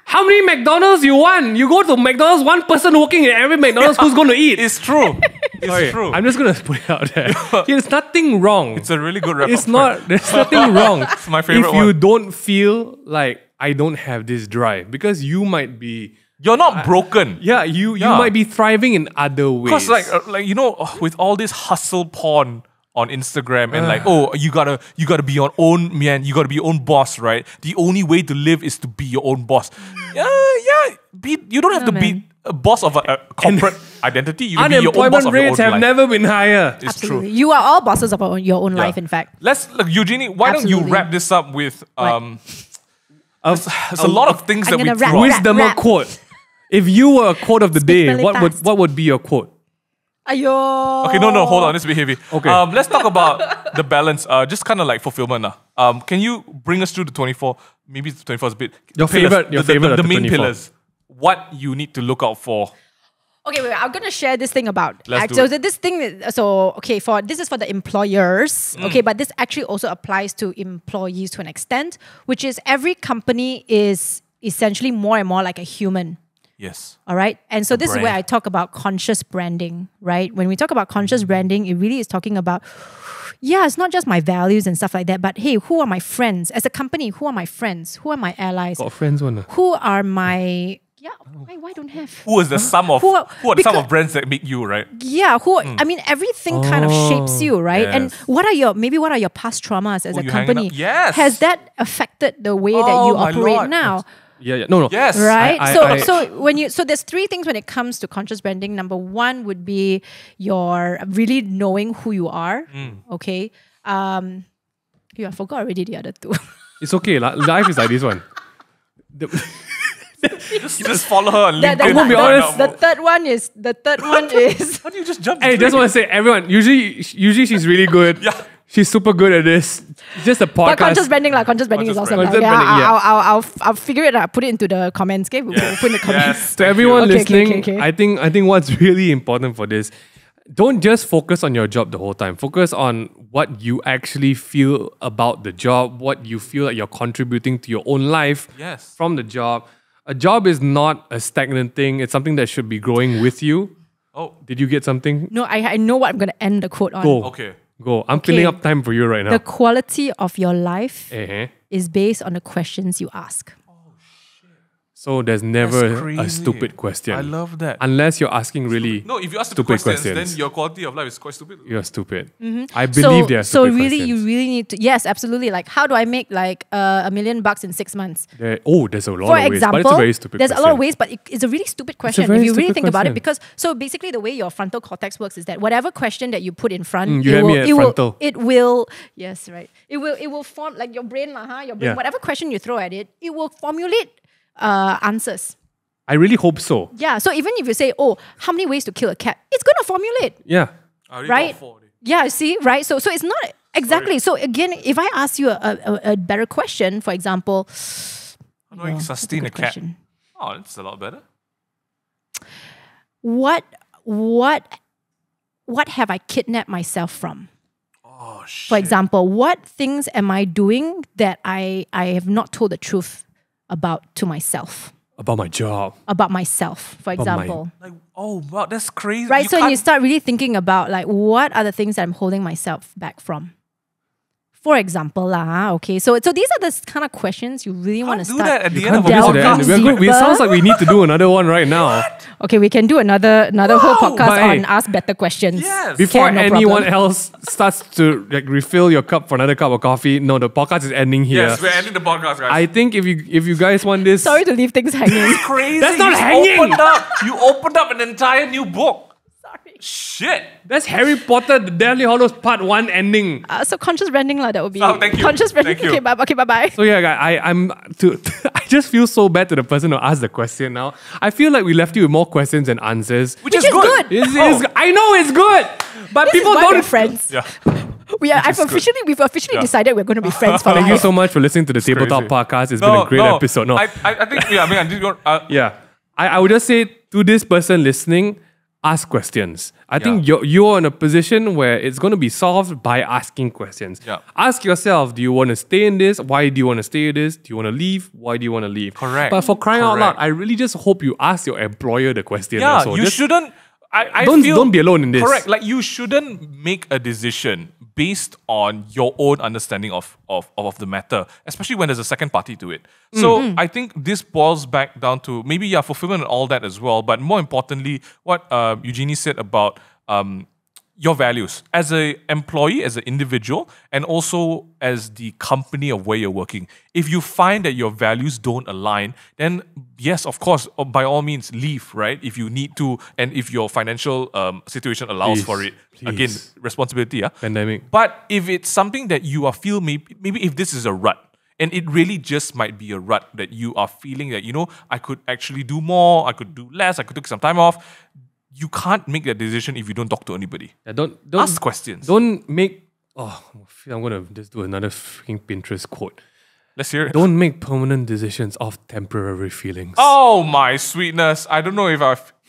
How many McDonald's you want? You go to McDonald's, one person working in every McDonald's, who's going to eat? It's true. It's Sorry, true. I'm just going to put it out there. There's nothing wrong. It's a really good wrap. It's not, there's nothing wrong. It's my favorite if you one. don't feel like I don't have this drive, because you might be, You're not broken. yeah, you Yeah. might be thriving in other ways. Because like you know, with all this hustle porn on Instagram and like, oh, you gotta be your own man, you gotta be your own boss, right? The only way to live is to be your own boss. You don't have to be a boss of a corporate identity. You can be your own boss unemployment of your own rates have life. never been higher. It's Absolutely. true. You are all bosses of your own Yeah. life, in fact. Let's look, Eugenie. Why don't you Absolutely. wrap this up with Of- there's a lot of things I'm that we gonna threw wrap out. this Wisdom or rap. quote. If you were a quote of the day, really fast. what would be your quote? Ayo. Okay, no, hold on. Let's be heavy. Okay. Let's talk about the balance. Just kind of like fulfillment. Can you bring us through the 24? Maybe the 24 is a bit. Your favorite the of the main 24. pillars. What you need to look out for. Okay, wait, I'm gonna share this thing about. Let's do so it. this thing, this is for the employers. Okay, but this actually also applies to employees to an extent, which is every company is essentially more and more like a human. Yes. All right. And so this is where brand. I talk about conscious branding, right? When we talk about conscious branding, it really is talking about, yeah, it's not just my values and stuff like that, but hey, who are my friends? As a company, who are my friends? Who are my allies? Got friends one. Who are my, why don't have? Who is the sum of Who are- who are the sum because- of brands that make you, right? Yeah, I mean, everything kind of shapes you, right? And Yes. what are your past traumas as Who a you hanging company? out- Yes. Has that affected the way that Oh you my operate Lord. now? Yeah. No. Yes. Right. I- So there's three things when it comes to conscious branding. Number one would be your really knowing who you are. Okay. Yeah, I forgot already the other two. It's okay. Life is like this one. Just follow her on The- LinkedIn. the- I'm gonna be the- honest. The third one is How do you just jump? Hey, just want to say, everyone. Usually she's really good. Yeah. She's super good at this. It's just a podcast. but conscious branding, conscious branding is Conscious awesome. branding. Yeah, Conscious branding, I'll figure it out. Put it into the comments. Okay, we'll put in the comments. Yes. To everyone Okay, listening, okay. I think what's really important for this, don't just focus on your job the whole time. Focus on what you actually feel about the job, what you feel like you're contributing to your own life Yes. from the job. A job is not a stagnant thing. It's something that should be growing with you. Oh, Did you get something? No, I know what I'm going to end the quote on. Go. okay. Go. I'm Okay. filling up time for you right now. The quality of your life Eh-heh. is based on the questions you ask. So there's never That's a crazy. stupid question. I love that. Unless you're asking really No, if you ask the stupid questions, questions. then your quality of life is quite stupid. you're stupid. I believe there are So stupid really, questions. you really need to. Yes, absolutely. Like, how do I make like $1 million in 6 months? There's a lot For of ways, example, but it's a very stupid there's question. a lot of ways, but it's a really stupid question very if you really stupid think about it. question. Because so basically, the way your frontal cortex works is that whatever question that you put in front, you had me at frontal. it will. Yes, right. It will form like your brain, your brain. Yeah. Whatever question you throw at it, it will formulate answers. I really hope so. Yeah. So even if you say, "Oh, how many ways to kill a cat?" It's gonna formulate. Yeah. I already Right? got 4 already. Yeah, see, right? So it's not exactly. So again, if I ask you a better question, for example, How do I that's sustain a good cat? question. Oh, that's a lot better. What have I kidnapped myself from? Oh, shit. For example, what things am I doing that I have not told the truth about to myself? About my job. About myself, for About my- example. Like, oh, wow, that's crazy. Right? So you can't- start really thinking about like what are the things that I'm holding myself back from? For example, okay. So these are the kind of questions you really want to do start. that at the end Can't of do a this at the delving end. podcast. It deeper. sounds like we need to do another one right now. Okay, we can do another whole podcast But hey, on ask better questions. Yes. Before Okay, no anyone problem. else starts to like refill your cup for another cup of coffee, no, the podcast is ending here. Yes, we're ending the podcast, guys. I think if you guys want this, Sorry to leave things hanging. Crazy. That's not You just hanging. You opened up an entire new book. Sorry. Shit. that's Harry Potter, the Deathly Hallows Part 1 ending. So conscious branding that would be Oh, thank you. conscious branding. Thank you. Okay, bye bye. So yeah, guys, I just feel so bad to the person who asked the question now. I feel like we left you with more questions than answers. Which is is good. good. I know it's good, but This people is why don't. we're friends. Yeah. We've officially Yeah. decided we're going to be friends for Thank you life. so much for listening to the Tabletop crazy. Podcast. It's been a great episode. No, I think, yeah, I did go, yeah, I would just say to this person listening, ask questions. I think you're in a position where it's going to be solved by asking questions. Yeah. Ask yourself, do you want to stay in this? Why do you want to stay in this? Do you want to leave? Why do you want to leave? Correct. But for crying out loud, Correct. I really just hope you ask your employer the question. yeah, also. you Just shouldn't. I don't feel, don't be alone in this. Correct. Like, you shouldn't make a decision based on your own understanding of the matter, especially when there's a second party to it. So I think this boils back down to maybe fulfillment and all that as well, but more importantly, what Eugenie said about your values as an employee, as an individual, and also as the company of where you're working. If you find that your values don't align, then yes, of course, by all means, leave, right? If you need to, and if your financial situation allows Please, for it. please. Again, responsibility, yeah. Pandemic. But if it's something that you are feel maybe if this is a rut, and it really just might be a rut that you are feeling that, I could actually do more, I could do less, I could take some time off. You can't make that decision if you don't talk to anybody. Yeah, don't Ask questions. Don't make. Oh, I'm gonna just do another freaking Pinterest quote. Let's hear it. Don't make permanent decisions off temporary feelings. Oh my sweetness! I don't know if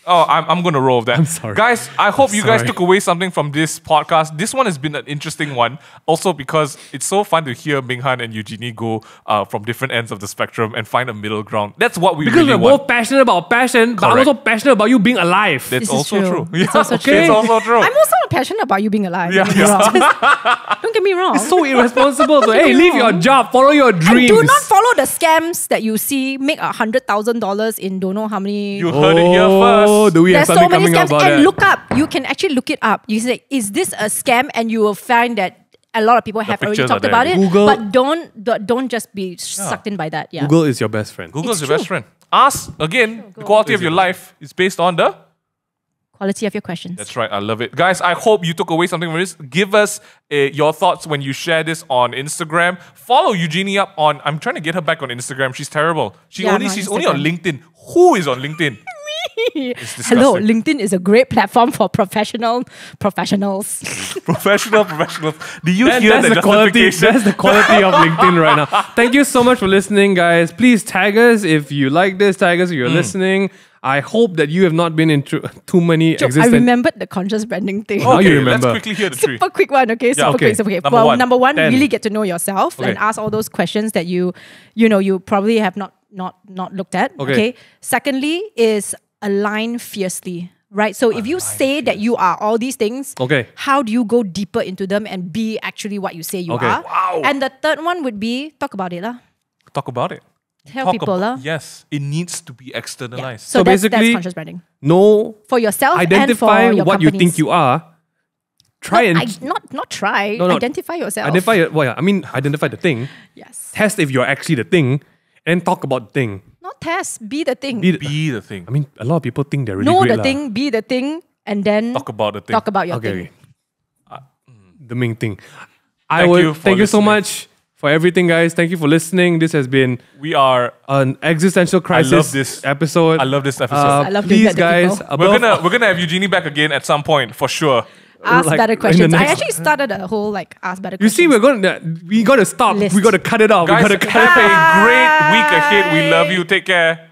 Oh, I'm going to roll with that. I'm sorry. Guys, I hope you guys Sorry. took away something from this podcast. This one has been an interesting one. Also because it's so fun to hear Minghan and Eugenie go from different ends of the spectrum and find a middle ground. That's what we Because really we're want. both passionate about passion, but I'm Correct. also passionate about you being alive. That's This is also true. true. It's also Yeah, true. It's also true. I'm also passionate about you being alive. Yeah, Don't get me wrong. Don't get me wrong. It's so irresponsible. So, hey, me leave your wrong. job, follow your dreams. Do not follow the scams that you see make $100,000 in don't know how many. You heard it here Oh, first. do we have There's so something many coming up scams, about and that? look up. You can actually look it up. You say, "Is this a scam?" And you will find that a lot of people have already pictures are talked there. about it. Google- But don't just be sucked in by that. Yeah. Google is your best friend. Google's It's your best true. friend. Ask again. The quality of your life is based on the. Quality of your questions. That's right. I love it. Guys, I hope you took away something from this. Give us your thoughts when you share this on Instagram. Follow Eugenie up on... I'm trying to get her back on Instagram. She's terrible. She's Yeah, I'm on only on Instagram. LinkedIn. Who is on LinkedIn? It's Hello, disgusting. LinkedIn is a great platform for professionals. Professionals. Do you And hear that's the the quality. justification? That's the quality of LinkedIn right now. Thank you so much for listening, guys. Please tag us if you like this. Tag us if you're listening. I hope that you have not been in too many I existent. remembered the conscious branding thing. Now you Okay, remember. let's quickly hear the three. Super quick one, okay? Super okay. quick. Super quick. Number Well, one. number one, 10. really get to know yourself and Okay. ask all those questions that you probably have not looked at. Okay. Secondly, is align fiercely. Right? So if you say that you are all these things, Okay. how do you go deeper into them and be actually what you say you Okay. are? Wow. And the third one would be talk about it. Talk about it. Tell Talk people. about, yes, it needs to be Yeah. externalized. So that's basically, conscious branding. No, For yourself identify and for your what you companies. think you are. Try and not try. No, no. Identify yourself. identify. Well, yeah, I mean, identify the thing. Yes. Test if you're actually the thing, and talk about the thing. Not test. Be the thing. Be the- Be the thing. I mean, a lot of people think they're really know great the lah. thing. Be the thing. And then Talk about the thing. talk about your Okay, thing. okay. The main thing. Thank you for so listening. much for everything, guys. Thank you for listening. This has been We are... an existential crisis this. episode. I love this episode. I love doing please, that to guys. people. above- We're gonna have Eugenie back again at some point for sure. Ask like, better in the questions. I next- actually started a whole ask better You questions. see, we gotta stop. List. We gotta cut it off. Guys, we gotta cut have it. a great week ahead. We love you. Take care.